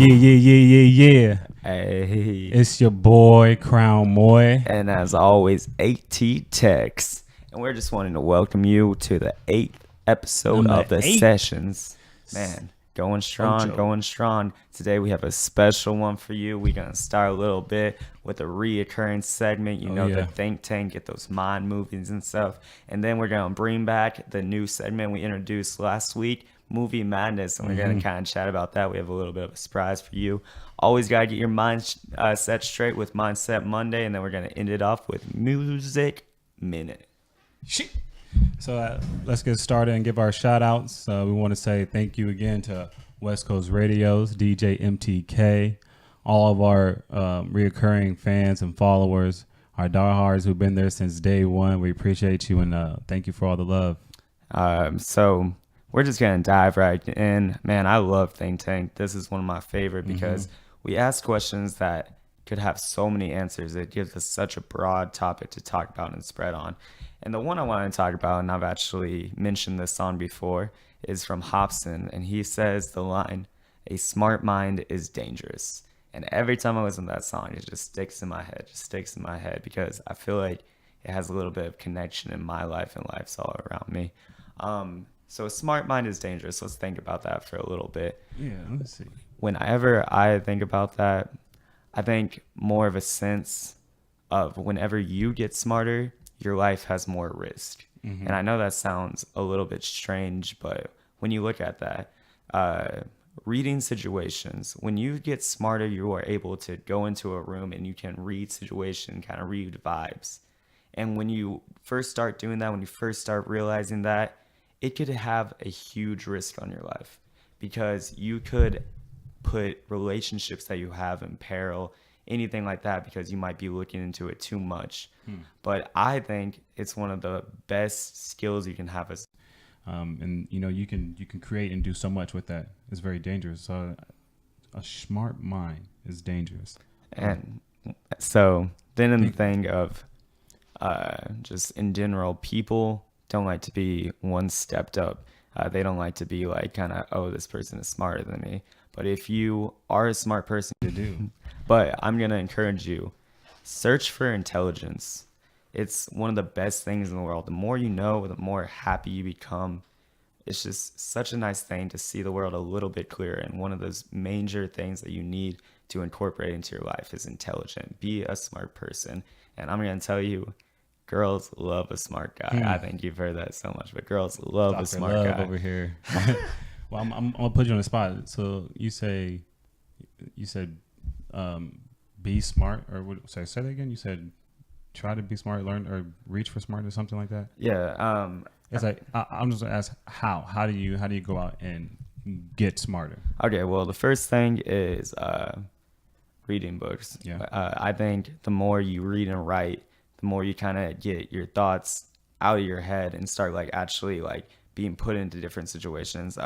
Yeah. Hey. It's your boy, Crown Moy. And as always, ATX. And we're just wanting to welcome you to the 8th episode Number of the 8. Sessions. Man, going strong, Ocho. going strong. Today we have a special one for you. We're going to start a little bit with a reoccurring segment. The think tank, get those mind movies and stuff. And then we're going to bring back the new segment we introduced last week, Movie Madness, and we're going to kind of chat about that. We have a little bit of a surprise for you. Always got to get your mind set straight with Mindset Monday, and then we're going to end it off with Music Minute. So let's get started and give our shout outs. We want to say thank you again to West Coast Radios, DJ MTK, all of our reoccurring fans and followers, our diehards who've been there since day one. We appreciate you and thank you for all the love. So we're just going to dive right in. Man, I love Think Tank. This is one of my favorite because we ask questions that could have so many answers. It gives us such a broad topic to talk about and spread on. And the one I want to talk about, and I've actually mentioned this song before, is from Hobson. And he says the line, "A smart mind is dangerous." And every time I listen to that song, it just sticks in my head, because I feel like it has a little bit of connection in my life and lives all around me. So a smart mind is dangerous. Let's think about that for a little bit. Yeah, let's see. Whenever I think about that, I think more of a sense of whenever you get smarter, your life has more risk. And I know that sounds a little bit strange, but when you look at that, reading situations, when you get smarter, you are able to go into a room and you can read situation, kind of read vibes. And when you first start doing that, when you first start realizing that, it could have a huge risk on your life, because you could put relationships that you have in peril, anything like that, because you might be looking into it too much. But I think it's one of the best skills you can have as and you can create and do so much with that. It's very dangerous. So a smart mind is dangerous. And so then in the thing of just in general, people don't like to be one stepped up. They don't like to be like kind of, oh, this person is smarter than me. But if you are a smart person, to do. But I'm going to encourage you, search for intelligence. It's one of the best things in the world. The more you know, the more happy you become. It's just such a nice thing to see the world a little bit clearer. And one of those major things that you need to incorporate into your life is intelligent. Be a smart person. And I'm going to tell you, girls love a smart guy. I think you've heard that so much, but girls love Dr. a smart Love guy. over here. Well, I'm gonna put you on the spot. So you said, be smart, or what? Say that again. You said try to be smart, learn, or reach for smart, or something like that. Yeah. It's like I'm just gonna ask how. How do you go out and get smarter? Okay. Well, the first thing is reading books. Yeah. I think the more you read and write, the more you kind of get your thoughts out of your head and start actually being put into different situations.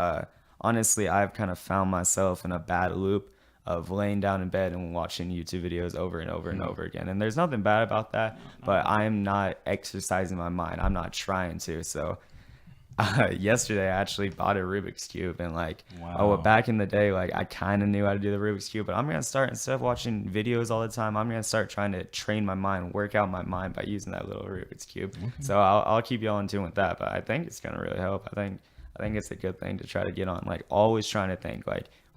Honestly, I've kind of found myself in a bad loop of laying down in bed and watching YouTube videos over and over and over again. And there's nothing bad about that, but I'm not exercising my mind. I'm not trying to. So yesterday I actually bought a Rubik's Cube, and back in the day, I kind of knew how to do the Rubik's Cube, but I'm going to start, instead of watching videos all the time, I'm going to start trying to train my mind, work out my mind by using that little Rubik's Cube. So I'll keep y'all in tune with that, but I think it's going to really help. I think it's a good thing to try to get on, always trying to think,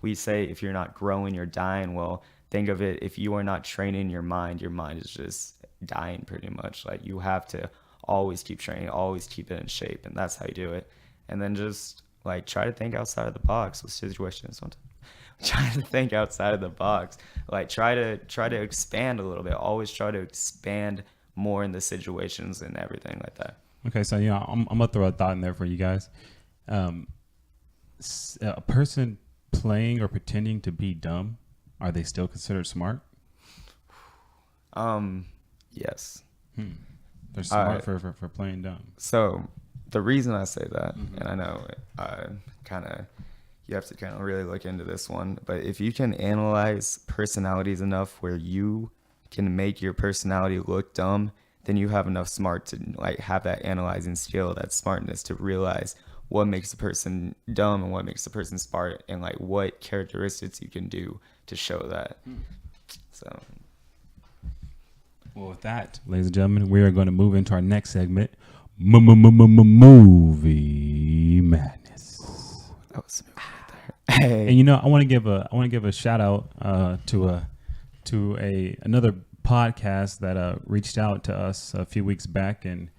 we say, if you're not growing, you're dying. Well, think of it, if you are not training your mind is just dying pretty much. You have to always keep training, always keep it in shape, and that's how you do it. And then just try to think outside of the box with situations. Try to think outside of the box. Try to expand a little bit. Always try to expand more in the situations and everything like that. Okay, so I'm gonna throw a thought in there for you guys. A person playing or pretending to be dumb, are they still considered smart? Yes. They're smart for playing dumb. So the reason I say that, and I know you have to kind of really look into this one, but if you can analyze personalities enough where you can make your personality look dumb, then you have enough smart to have that analyzing skill, that smartness to realize what makes a person dumb and what makes a person smart, and like what characteristics you can do to show that. So, well, with that, ladies and gentlemen, we are going to move into our next segment, movie madness. that was smooth right there. Hey. And you know, I want to give a shout out to another podcast that reached out to us a few weeks back and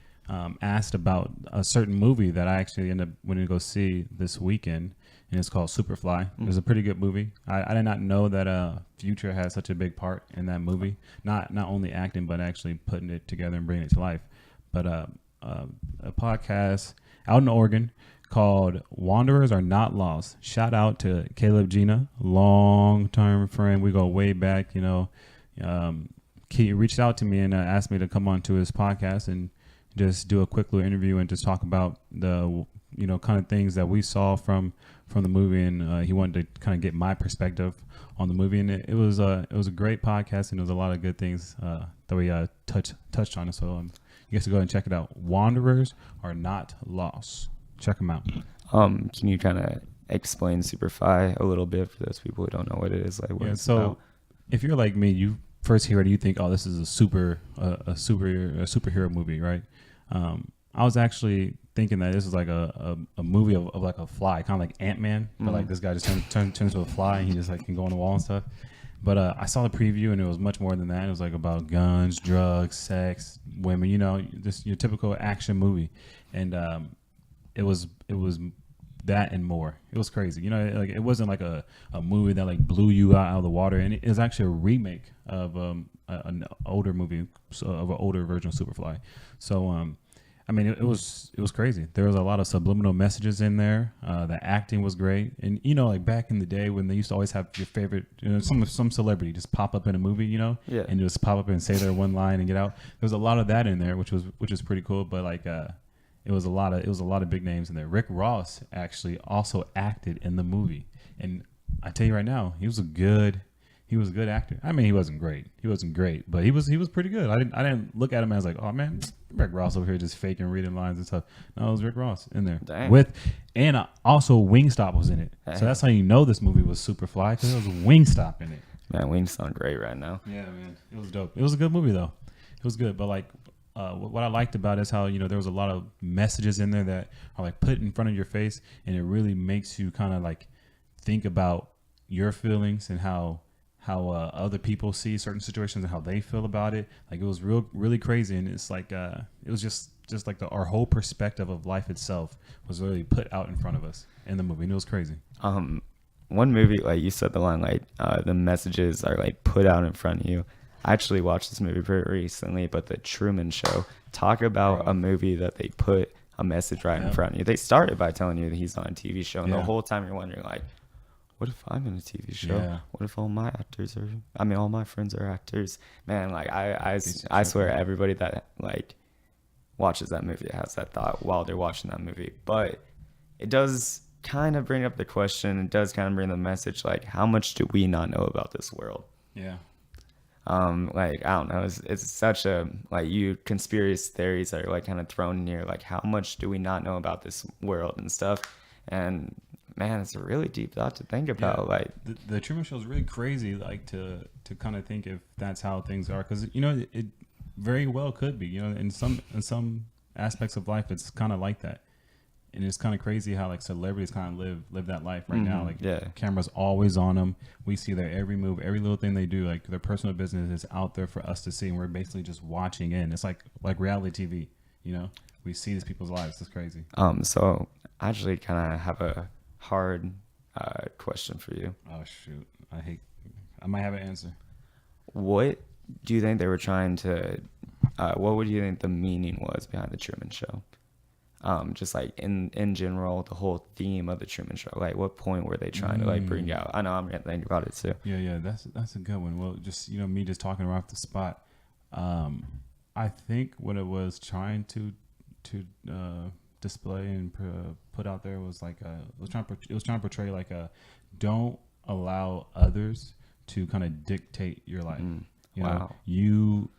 asked about a certain movie that I actually ended up wanting to go see this weekend, and it's called Superfly. It was a pretty good movie. I did not know that Future had such a big part in that movie, not only acting but actually putting it together and bringing it to life. But a podcast out in Oregon called Wanderers Are Not Lost. Shout out to Caleb Gina, long-term friend. We go way back, you know. He reached out to me and asked me to come on to his podcast and just do a quick little interview and just talk about the, you know, kind of things that we saw from the movie. And he wanted to kind of get my perspective on the movie. And it was a great podcast, and there was a lot of good things that we touched on. So you guys can go ahead and check it out. Wanderers Are Not Lost. Check them out. Can you kind of explain Superfly a little bit for those people who don't know what it is? Like, what it's about? If you're like me, you first hear it, you think, oh, this is a superhero movie, right? I was actually thinking that this is like a movie of like a fly, kind of like Ant-Man, but like this guy just turns into a fly and he just like can go on the wall and stuff. But I saw the preview and it was much more than that. It was like about guns, drugs, sex, women, you know, just your typical action movie. And it was that and more. It was crazy. You know, like it wasn't like a movie that like blew you out of the water. And it was actually a remake of an older movie, of an older version of Superfly. So, I mean, it was crazy. There was a lot of subliminal messages in there. The acting was great. And, you know, like back in the day when they used to always have your favorite, you know, some celebrity just pop up in a movie, you know, and just pop up and say their one line and get out. There was a lot of that in there, which was pretty cool. But like, it was a lot of big names in there. Rick Ross actually also acted in the movie. And I tell you right now, he was a good actor. I mean, he wasn't great, but he was pretty good. I didn't look at him as like, oh man, Rick Ross over here just faking reading lines and stuff. No, it was Rick Ross in there. Dang. And also Wingstop was in it. Hey. So that's how you know this movie was Superfly, because there was Wingstop in it. Man, Wingstop great right now. Yeah, man, it was dope. It was a good movie though. It was good, but like. What I liked about it is how, you know, there was a lot of messages in there that are like put in front of your face, and it really makes you kind of like think about your feelings and how other people see certain situations and how they feel about it. Like it was really crazy, and it's like it was just like our whole perspective of life itself was really put out in front of us in the movie, and it was crazy. One movie, like you said the line, like the messages are like put out in front of you. I actually watched this movie pretty recently, but The Truman Show. Talk about a movie that they put a message right in front of you. They started by telling you that he's on a TV show, and the whole time you're wondering, like, what if I'm in a TV show? Yeah. What if all my friends are actors? Man, like I swear everybody that like watches that movie has that thought while they're watching that movie. But it does kind of bring up the question. It does kind of bring the message, like, how much do we not know about this world? Yeah. Like, I don't know, it's such a, like, conspiracy theories are like kind of thrown in here, like how much do we not know about this world and stuff. And man, it's a really deep thought to think about. Yeah. Like the Truman Show is really crazy, like to kind of think if that's how things are, because you know it very well could be, you know, in some aspects of life it's kind of like that. And it's kind of crazy how like celebrities kind of live that life right now. Like cameras always on them. We see their every move, every little thing they do. Like their personal business is out there for us to see, and we're basically just watching in. It's like reality TV. You know, we see these people's lives. It's crazy. So I actually kind of have a hard question for you. Oh shoot, I might have an answer. What do you think they were trying to? What would you think the meaning was behind the Truman Show? Just like in general, the whole theme of the Truman Show, like what point were they trying to like bring out? I know I'm gonna think about it too. Yeah, that's a good one. Well, just, you know, me just talking right off the spot. I think what it was trying to display and put out there was like it was trying to portray like don't allow others to kind of dictate your life. You know, you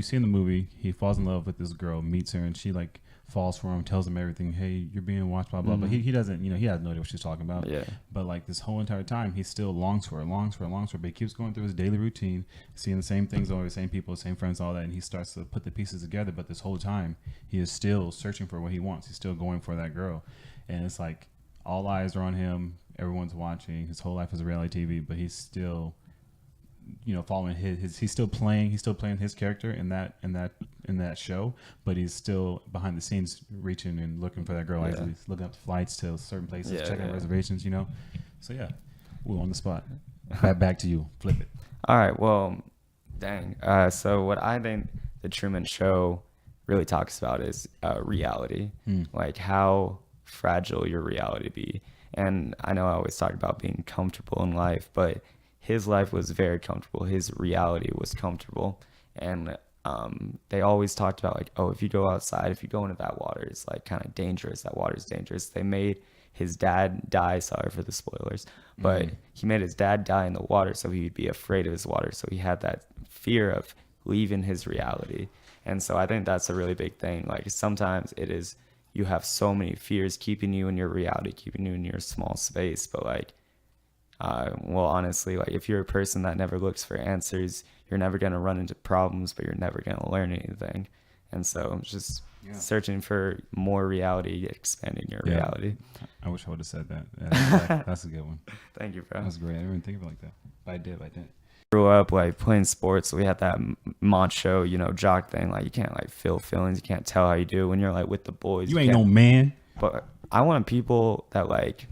see in the movie, he falls in love with this girl, meets her, and she like falls for him, tells him everything. Hey, you're being watched, blah blah. But he doesn't, he has no idea what she's talking about. Yeah. But like this whole entire time, he still longs for her. But he keeps going through his daily routine, seeing the same things over, the same people, the same friends, all that, and he starts to put the pieces together. But this whole time, he is still searching for what he wants. He's still going for that girl, and it's like all eyes are on him. Everyone's watching. His whole life is a reality TV, but he's still, following his. He's still playing his character in that show, but he's still behind the scenes reaching and looking for that girl. Yeah. He's looking up flights to certain places, checking yeah. reservations. So yeah, we're on the spot. Back to you. Flip it. All right. Well, dang. So what I think the Truman Show really talks about is reality, like how fragile your reality be. And I know I always talk about being comfortable in life, but his life was very comfortable. His reality was comfortable. And they always talked about like, oh, if you go outside, if you go into that water, it's like kind of dangerous. That water's dangerous. They made his dad die. Sorry for the spoilers, but he made his dad die in the water, so he'd be afraid of his water. So he had that fear of leaving his reality. And so I think that's a really big thing. Like sometimes it is, you have so many fears keeping you in your reality, keeping you in your small space. But like, well, honestly, like if you're a person that never looks for answers, you're never going to run into problems, but you're never going to learn anything. And so I'm just searching for more reality, expanding your reality. I wish I would have said that. That's a good one. Thank you, bro. That's great. I didn't even think of it like that. But I did. Grew up like playing sports, so we had that macho, jock thing. Like you can't like feel feelings, you can't tell how you do when you're like with the boys. You ain't no man. But I want people that like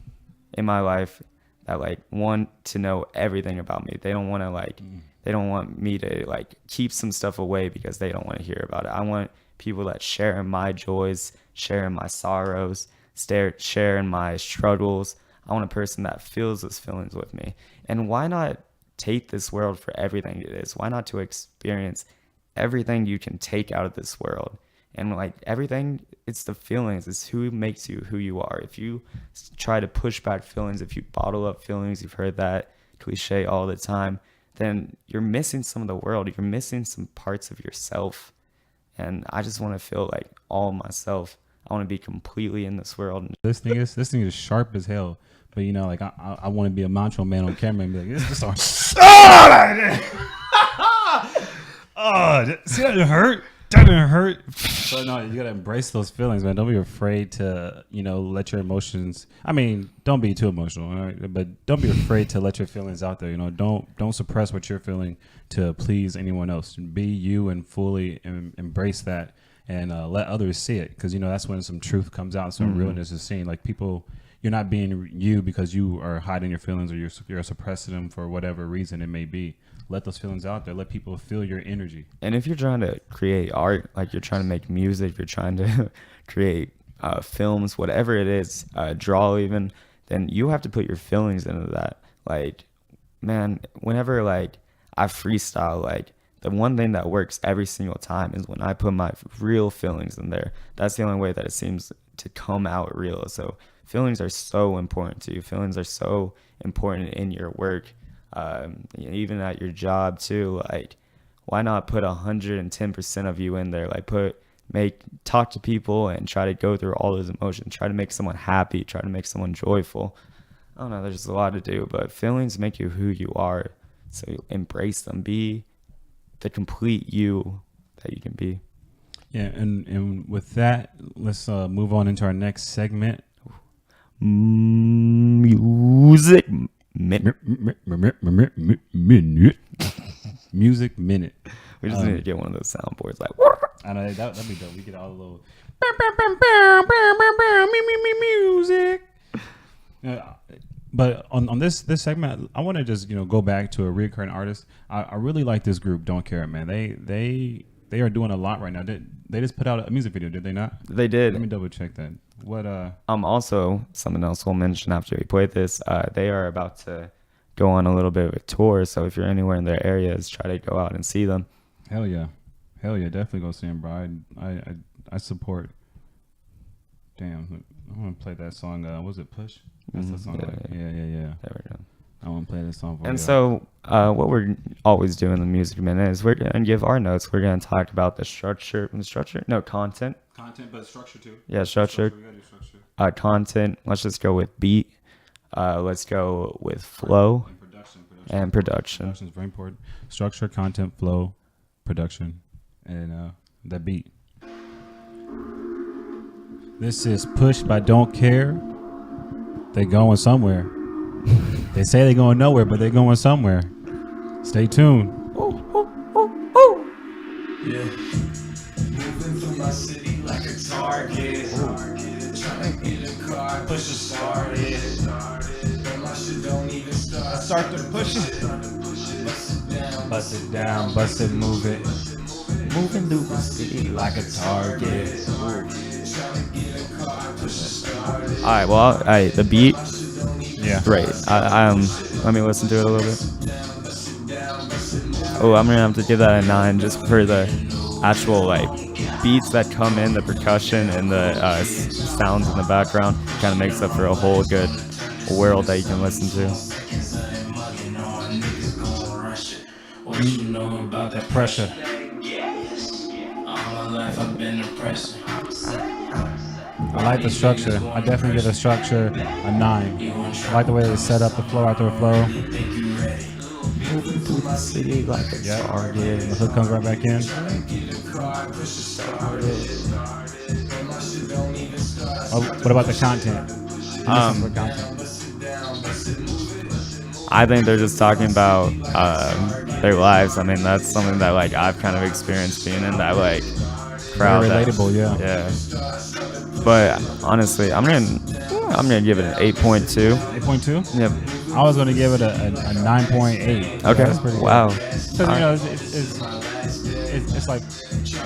in my life that like want to know everything about me. They don't want to like they don't want me to like keep some stuff away because they don't want to hear about it. I want people that share in my joys, share in my sorrows, share in my struggles. I want a person that feels those feelings with me. And why not take this world for everything it is? Why not to experience everything you can take out of this world? And like everything, it's the feelings. It's who makes you who you are. If you try to push back feelings, if you bottle up feelings, you've heard that cliche all the time, then you're missing some of the world. You're missing some parts of yourself. And I just want to feel like all myself. I want to be completely in this world. This thing is sharp as hell. But like I want to be a macho man on camera and be like, this is song. Oh, see that didn't hurt. That didn't hurt. So no, you gotta embrace those feelings, man. Don't be afraid to let your emotions. I mean, don't be too emotional, all right? But don't be afraid to let your feelings out there. Don't suppress what you're feeling to please anyone else. Be you and fully embrace that and let others see it, because that's when some truth comes out, some realness is seen. Like people. You're not being you because you are hiding your feelings or you're suppressing them for whatever reason it may be. Let those feelings out there. Let people feel your energy. And if you're trying to create art, like you're trying to make music, you're trying to create films, whatever it is, draw even, then you have to put your feelings into that. Like, man, whenever like I freestyle, like the one thing that works every single time is when I put my real feelings in there. That's the only way that it seems to come out real. So feelings are so important to you. Feelings are so important in your work, even at your job too. Like, why not put 110% of you in there? Like, talk to people and try to go through all those emotions. Try to make someone happy. Try to make someone joyful. I don't know. There's a lot to do, but feelings make you who you are. So embrace them. Be the complete you that you can be. Yeah, and with that, let's move on into our next segment. Music minute. Music minute. We just need to get one of those soundboards. Like, I know that'd be dope. We get all the little music. But on this segment, I want to just go back to a recurring artist. I really like this group. Don't Care, man. They are doing a lot right now. They just put out a music video, did they not? They did. Let me double check that. What also something else we'll mention after we play this. They are about to go on a little bit of a tour. So if you're anywhere in their areas, try to go out and see them. Hell yeah, definitely go see them, bro. I support. Damn, I want to play that song. Was it Push? That's the song. Yeah. Yeah. There we go. I want to play this song for you. And so, what we're always doing in the Music Minute is we're going to give our notes. We're going to talk about the structure. No, content. Content, but structure too. Yeah, structure. We gotta do structure. Content. Let's just go with beat. Let's go with flow. And production. Production is very important. Structure, content, flow, production, and the beat. This is Push by Don't Care. They going somewhere. They say they going nowhere, but they going somewhere. Stay tuned. Yeah. Moving through my city like a target. Trying to get a car, push it started. But my shit don't even start. Start to push it. Bust it down, bust it, move it. Moving through the city Like a target. All right, well, the beat, Yeah. great. Let me listen to it a little bit. Oh, I'm gonna have to give that a 9 just for the actual like beats that come in, the percussion and the sounds in the background. Kind of makes up for a whole good world that you can listen to. What you know about that Pressure. All my life I've been oppressed. I like the structure. I definitely give the structure a 9. I like the way they set up the flow after the flow. Moving through the city like a target. The hook comes right back in. Oh, what about the content? For content. I think they're just talking about their lives. I mean, that's something that like I've kind of experienced being in that like crowd. Very relatable, yeah. Yeah. But honestly, I'm gonna give it an 8.2. 8.2? Yep. I was going to give it a 9.8. Okay. That's pretty good. Wow. Because, you know, it's like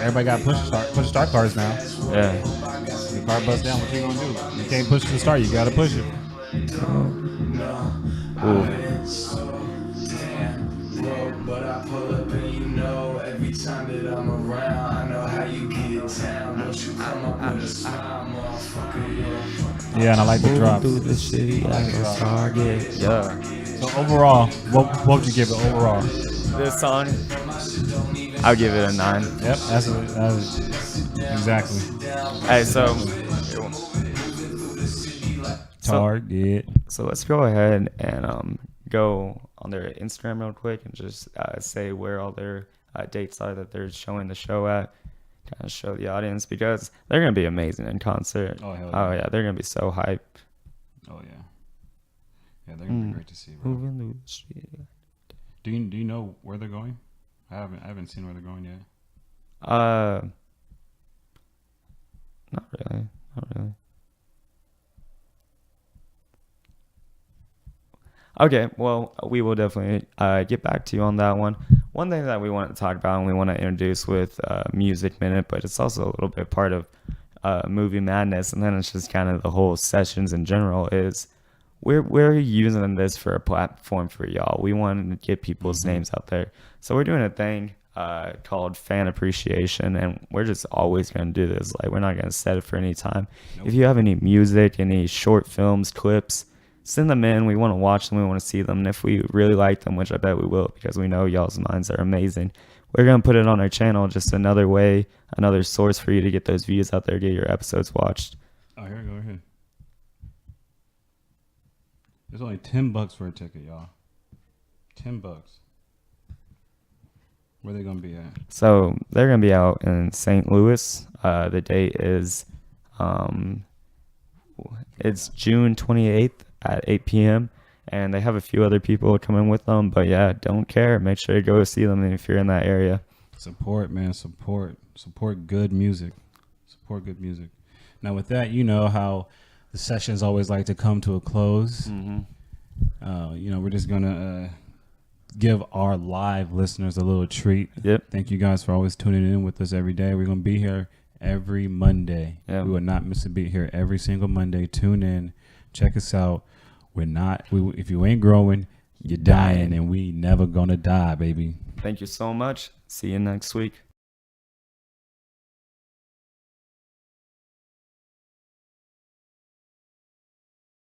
everybody got push start cars now. Yeah. The car busts down, what you going to do? You can't push to the start. You got to push it. Ooh. But I pull up and you know every time that I'm around, I know how you get down. Don't you come up with a smile, motherfucker. Yeah, and I like the drop. Through the city like a target. Yeah. So overall, what would you give it overall? This song, I'll give it a 9. Yep, that's exactly. Hey, so Target. So let's go ahead and go on their Instagram real quick and just say where all their dates are that they're showing the show at. Kind of show the audience because they're gonna be amazing in concert. Oh, hell Oh yeah, they're gonna be so hype. Oh yeah. Yeah, they're gonna be great to see, bro. Moving through the street. Do you know where they're going? I haven't seen where they're going yet. Not really. Not really. Okay, well, we will definitely get back to you on that one. One thing that we want to talk about and we want to introduce with Music Minute, but it's also a little bit part of Movie Madness, and then it's just kind of the whole sessions in general, is we're using this for a platform for y'all. We want to get people's names out there. So we're doing a thing called Fan Appreciation, and we're just always going to do this. Like, we're not going to set it for any time. Nope. If you have any music, any short films, clips, send them in. We want to watch them. We want to see them. And if we really like them, which I bet we will because we know y'all's minds are amazing, we're going to put it on our channel. Just another way, another source for you to get those views out there, get your episodes watched. Oh, here, go ahead. There's only $10 for a ticket, y'all. $10. Where they going to be at? So they're going to be out in St. Louis. The date is it's June 28th. At 8 p.m. and they have a few other people coming with them, but yeah, don't care. Make sure to go see them if you're in that area. Support, man. Support good music. Support good music. Now, with that, you know how the sessions always like to come to a close. Mm-hmm. We're just gonna give our live listeners a little treat. Yep. Thank you guys for always tuning in with us every day. We're gonna be here every Monday. Yep. We will not miss a beat here every single Monday. Tune in. Check us out. If you ain't growing, you're dying, and we never gonna die, baby. Thank you so much. See you next week.